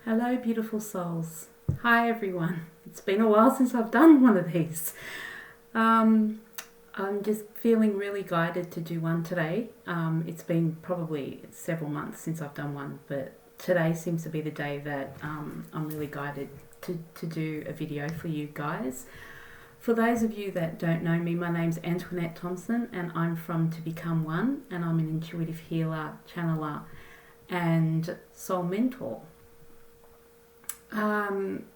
Hello, beautiful souls. Hi, everyone. It's been a while since I've done one of these. I'm just feeling really guided to do one today. It's been probably several months since I've done one, but today seems to be the day that I'm really guided to do a video for you guys. For those of you that don't know me, my name's Antoinette Thompson, and I'm from To Become One, and I'm an intuitive healer, channeler, and soul mentor.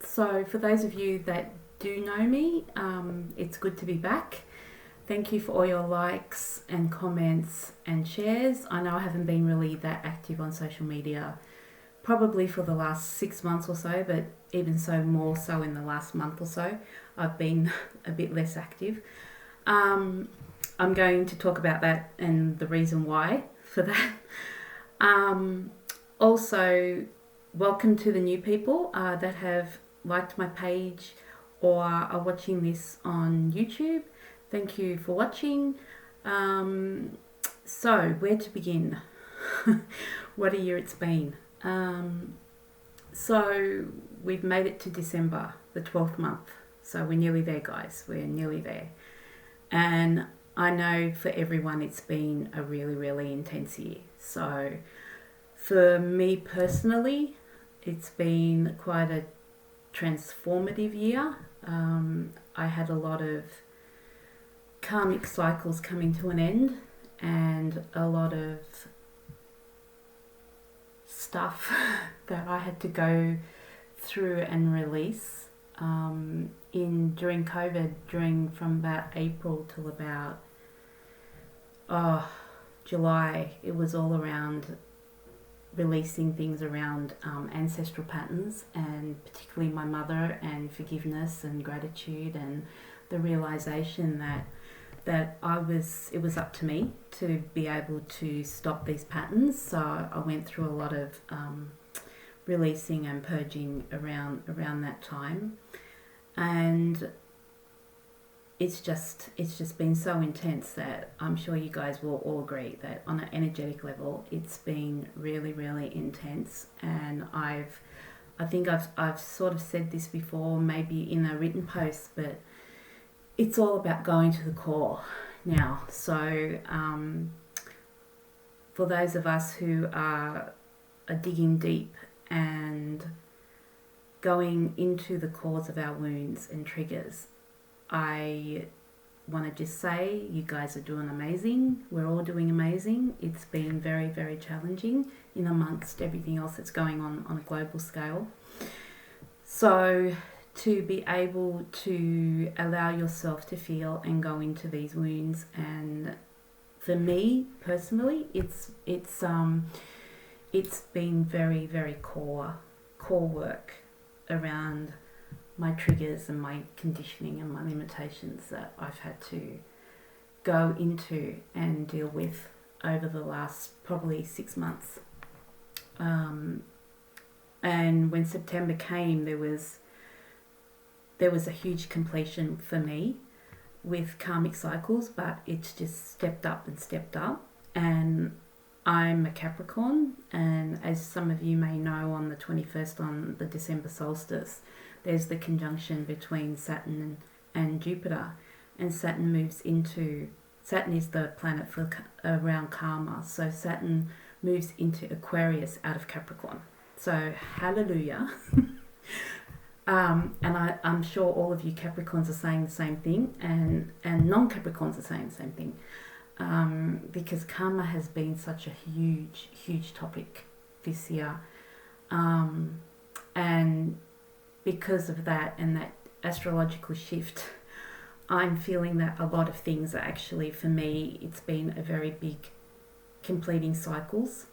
So for those of you that do know me, it's good to be back. Thank you for all your likes and comments and shares. I know I haven't been really that active on social media probably for the last 6 months or so, but even so, more so in the last month or so, I've been a bit less active. I'm going to talk about that and the reason why for that. Also, welcome to the new people that have liked my page or are watching this on YouTube. Thank you for watching. So, where to begin? What a year it's been. So, we've made it to December, the 12th month. So, we're nearly there, guys. We're nearly there. And I know for everyone it's been a really, really intense year. So, for me personally, it's been quite a transformative year. I had a lot of karmic cycles coming to an end and a lot of stuff that I had to go through and release during COVID, from about April till about July. It was all around releasing things around ancestral patterns, and particularly my mother, and forgiveness and gratitude, and the realization that it was up to me to be able to stop these patterns. So I went through a lot of releasing and purging around that time, and it's just been so intense that I'm sure you guys will all agree that on an energetic level it's been really, really intense. And I think I've sort of said this before, maybe in a written post, but it's all about going to the core now. So for those of us who are digging deep and going into the cause of our wounds and triggers, I want to just say you guys are doing amazing. We're all doing amazing. It's been very, very challenging in amongst everything else that's going on a global scale. So to be able to allow yourself to feel and go into these wounds, and for me personally, it's been very, very core work around my triggers and my conditioning and my limitations that I've had to go into and deal with over the last probably 6 months. And when September came, there was a huge completion for me with karmic cycles, but it's just stepped up. And I'm a Capricorn, and as some of you may know, on the 21st, on the December solstice, there's the conjunction between Saturn and Jupiter, and Saturn is the planet around karma, so Saturn moves into Aquarius out of Capricorn. So hallelujah. And I'm sure all of you Capricorns are saying the same thing, and non-Capricorns are saying the same thing, because karma has been such a huge, huge topic this year, and because of that and that astrological shift, I'm feeling that a lot of things are actually, for me, it's been a very big completing cycles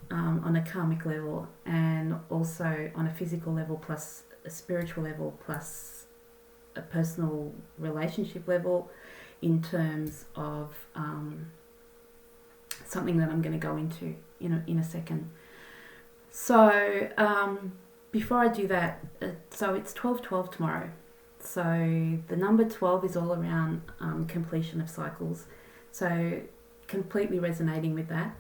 on a karmic level, and also on a physical level, plus a spiritual level, plus a personal relationship level, in terms of something that I'm going to go into in a second. So before I do that, so it's 12/12 tomorrow. So the number 12 is all around completion of cycles. So completely resonating with that.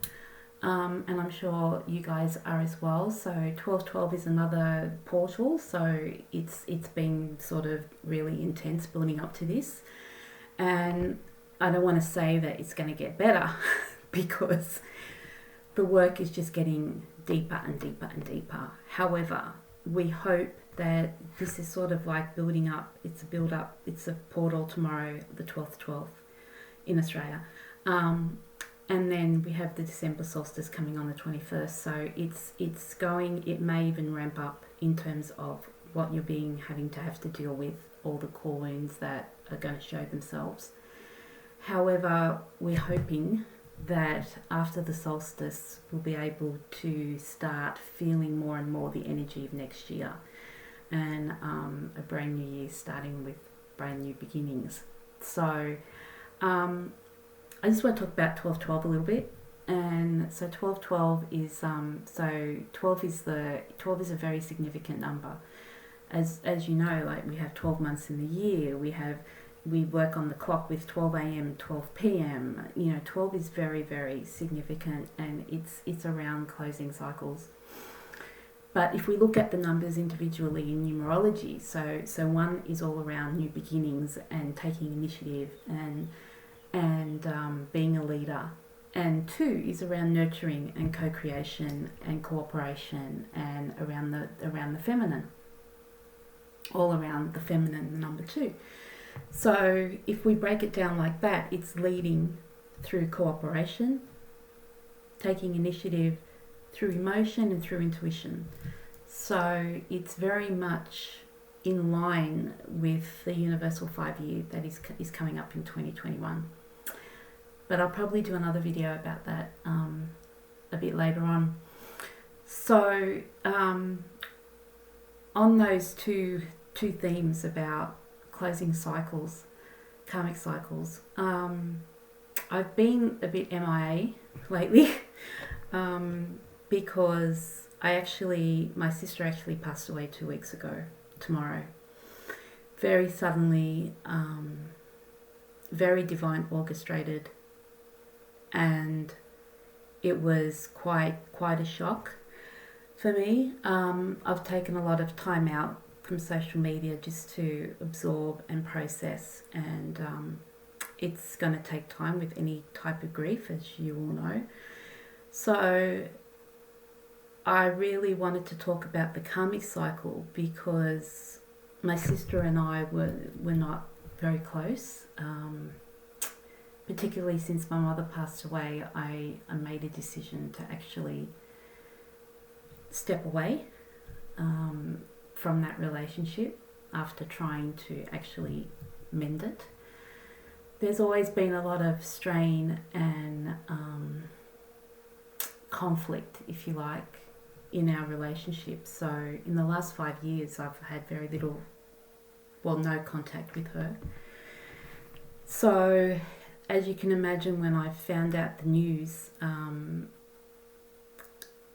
and I'm sure you guys are as well. So 1212 is another portal, so it's been sort of really intense building up to this, and I don't want to say that it's going to get better because the work is just getting deeper and deeper and deeper. However, we hope that this is sort of like building up. It's a build up. It's a portal tomorrow, the 12th in Australia. And then we have the December solstice coming on the 21st. So it's going, it may even ramp up in terms of what you're having to deal with, all the core wounds that are going to show themselves. However, we're hoping that after the solstice, we'll be able to start feeling more and more the energy of next year, and a brand new year starting with brand new beginnings. So I just want to talk about 1212 a little bit. And so 1212 is 12 is a very significant number. As you know, like we have 12 months in the year. We work on the clock with 12 a.m., 12 p.m. 12 is very, very significant, and it's around closing cycles. But if we look at the numbers individually in numerology, so 1 is all around new beginnings and taking initiative and being a leader, and 2 is around nurturing and co-creation and cooperation and around the feminine, all around the feminine, the number 2. So if we break it down like that, it's leading through cooperation, taking initiative through emotion and through intuition. So it's very much in line with the universal 5-year that is coming up in 2021. But I'll probably do another video about that a bit later on. So on those two themes about closing cycles, karmic cycles, I've been a bit MIA lately because my sister actually passed away 2 weeks ago tomorrow. Very suddenly, very divine orchestrated, and it was quite a shock for me. I've taken a lot of time out from social media just to absorb and process, and it's going to take time with any type of grief, as you all know. So I really wanted to talk about the karmic cycle because my sister and I were not very close. Particularly since my mother passed away, I made a decision to actually step away from that relationship after trying to actually mend it. There's always been a lot of strain and conflict, if you like, in our relationship. So in the last 5 years, I've had very little, no contact with her. So as you can imagine, when I found out the news,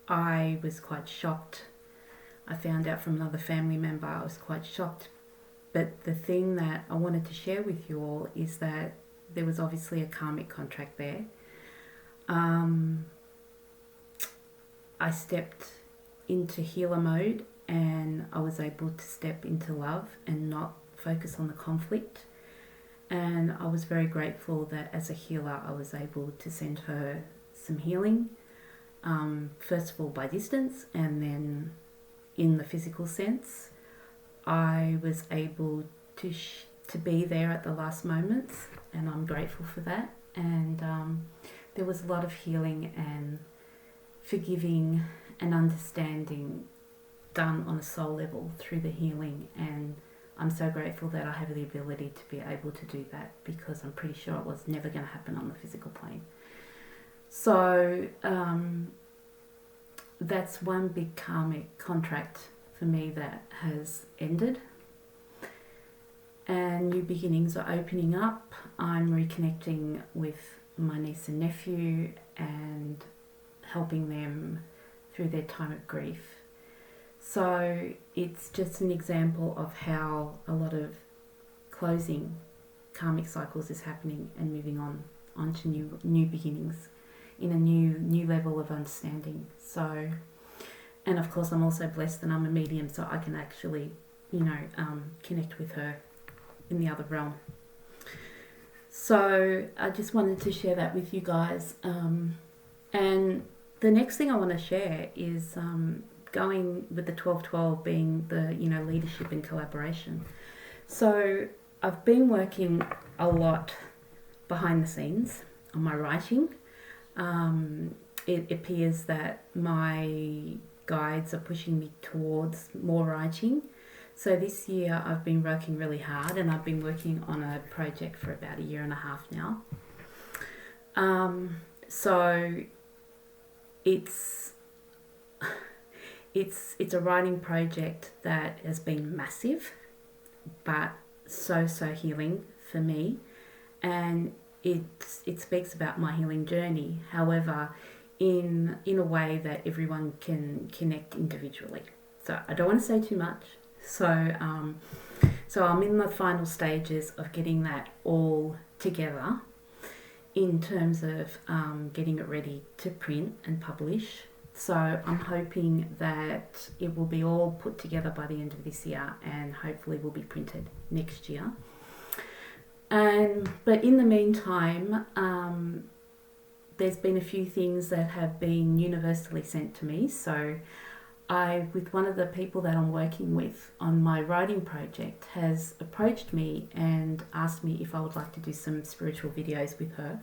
I was quite shocked. I found out from another family member, I was quite shocked. But the thing that I wanted to share with you all is that there was obviously a karmic contract there. I stepped into healer mode, and I was able to step into love and not focus on the conflict. And I was very grateful that as a healer, I was able to send her some healing, first of all by distance, and then in the physical sense. I was able to be there at the last moments, and I'm grateful for that. And there was a lot of healing and forgiving and understanding done on a soul level through the healing, and I'm so grateful that I have the ability to be able to do that, because I'm pretty sure it was never going to happen on the physical plane. So that's one big karmic contract for me that has ended, and new beginnings are opening up. I'm reconnecting with my niece and nephew and helping them through their time of grief. So it's just an example of how a lot of closing karmic cycles is happening and moving on to new beginnings in a new level of understanding. So, and of course I'm also blessed that I'm a medium, so I can actually, connect with her in the other realm. So I just wanted to share that with you guys. And the next thing I want to share is going with the 12-12 being the, leadership and collaboration. So I've been working a lot behind the scenes on my writing. It appears that my guides are pushing me towards more writing. So this year I've been working really hard, and I've been working on a project for about 1.5 years now. So it's a writing project that has been massive, but so healing for me, and it speaks about my healing journey. However, in a way that everyone can connect individually. So I don't want to say too much. So I'm in the final stages of getting that all together in terms of getting it ready to print and publish. So I'm hoping that it will be all put together by the end of this year, and hopefully will be printed next year. But in the meantime, there's been a few things that have been universally sent to me. So with one of the people that I'm working with on my writing project, has approached me and asked me if I would like to do some spiritual videos with her.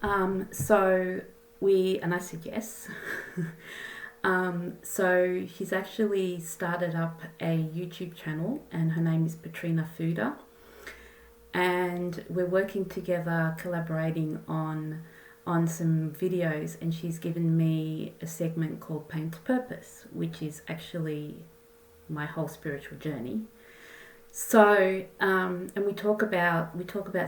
And I said yes. So he's actually started up a YouTube channel, and her name is Patrina Fuda. And we're working together, collaborating on some videos, and she's given me a segment called Pain to Purpose, which is actually my whole spiritual journey. So and we talk about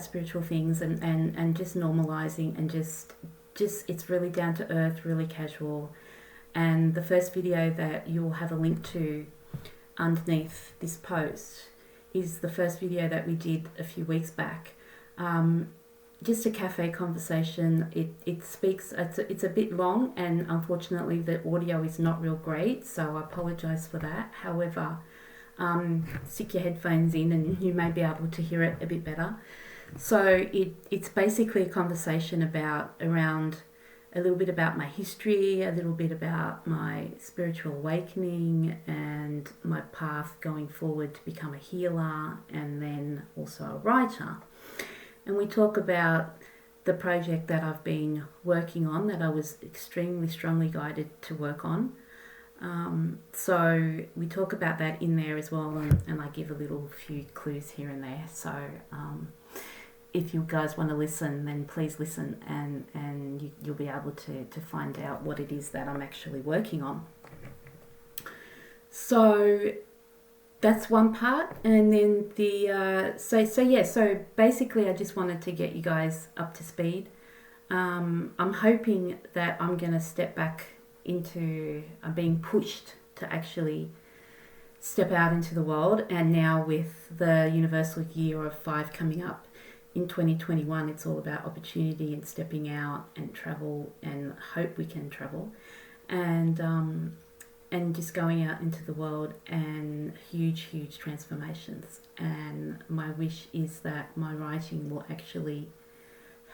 spiritual things and just normalizing, and just it's really down to earth, really casual. And the first video that you'll have a link to underneath this post is the first video that we did a few weeks back. Just a cafe conversation. It's a bit long, and unfortunately the audio is not real great, so I apologize for that. However, stick your headphones in and you may be able to hear it a bit better. So it's basically a conversation around a little bit about my history, a little bit about my spiritual awakening and my path going forward to become a healer, and then also a writer. And we talk about the project that I've been working on, that I was extremely strongly guided to work on. So we talk about that in there as well, and I give a little few clues here and there. So if you guys want to listen, then please listen, and you'll be able to find out what it is that I'm actually working on. So that's one part, and then so basically I just wanted to get you guys up to speed. I'm hoping that I'm going to step back into being pushed to actually step out into the world, and now with the universal year of 5 coming up in 2021, it's all about opportunity and stepping out and travel, and hope we can travel, and just going out into the world, and huge transformations. And my wish is that my writing will actually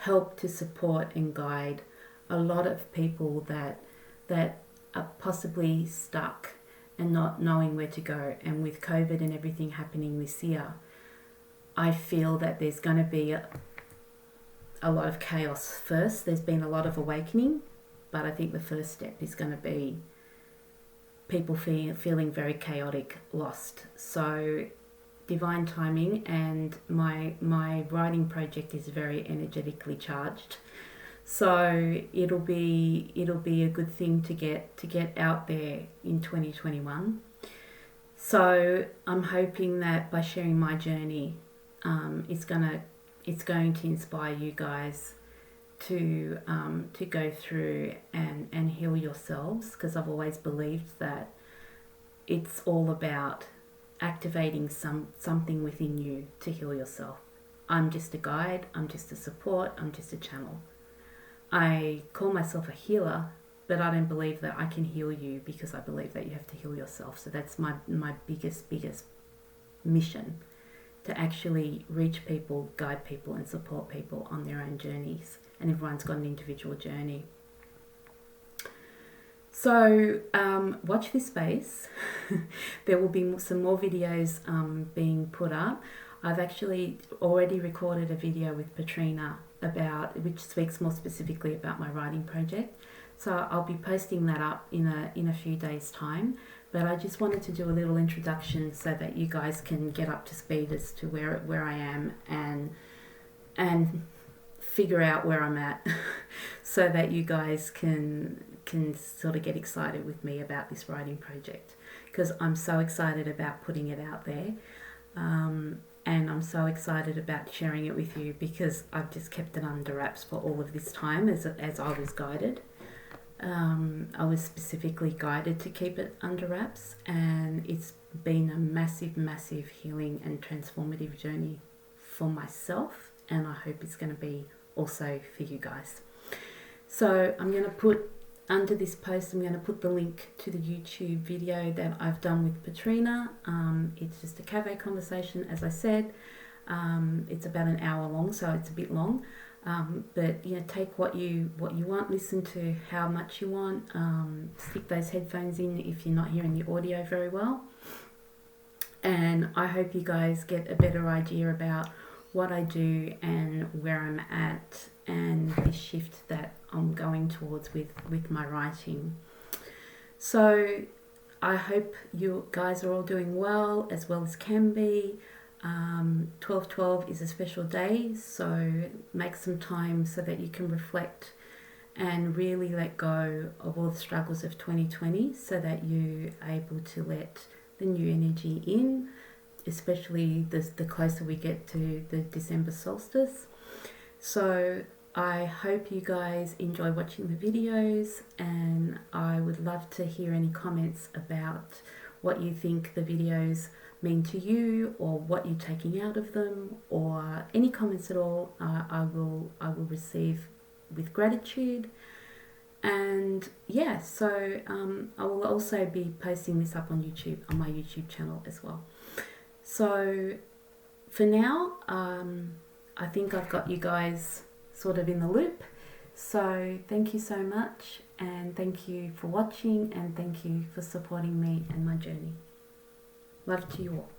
help to support and guide a lot of people that are possibly stuck and not knowing where to go. And with COVID and everything happening this year, I feel that there's going to be a lot of chaos first. There's been a lot of awakening, but I think the first step is going to be people feeling very chaotic, lost. So divine timing, and my writing project is very energetically charged. So it'll be a good thing to get out there in 2021. So I'm hoping that by sharing my journey, it's going to inspire you guys to go through and heal yourselves, because I've always believed that it's all about activating something within you to heal yourself. I'm just a guide, I'm just a support, I'm just a channel. I call myself a healer, but I don't believe that I can heal you, because I believe that you have to heal yourself. So that's my biggest mission, to actually reach people, guide people and support people on their own journeys. And everyone's got an individual journey. So watch this space. There will be some more videos being put up. I've actually already recorded a video with Patrina which speaks more specifically about my writing project. So I'll be posting that up in a few days' time. But I just wanted to do a little introduction so that you guys can get up to speed as to where I am and figure out where I'm at, so that you guys can sort of get excited with me about this writing project, because I'm so excited about putting it out there, and I'm so excited about sharing it with you, because I've just kept it under wraps for all of this time as I was guided. I was specifically guided to keep it under wraps, and it's been a massive healing and transformative journey for myself, and I hope it's going to be also for you guys. So I'm going to put under this post, I'm going to put the link to the YouTube video that I've done with Patrina. It's just a cafe conversation, as I said. It's about an hour long, so it's a bit long. But take what you want, listen to how much you want, stick those headphones in if you're not hearing the audio very well, and I hope you guys get a better idea about what I do and where I'm at, and this shift that I'm going towards with my writing. So I hope you guys are all doing well as can be. 12/12 is a special day, so make some time so that you can reflect and really let go of all the struggles of 2020, so that you're able to let the new energy in, especially the closer we get to the December solstice. So I hope you guys enjoy watching the videos, and I would love to hear any comments about what you think the videos mean to you, or what you're taking out of them, or any comments at all. I will receive with gratitude. And yeah, so I will also be posting this up on YouTube, on my YouTube channel as well. So for now, I think I've got you guys sort of in the loop. So thank you so much, and thank you for watching, and thank you for supporting me and my journey. Love to you all.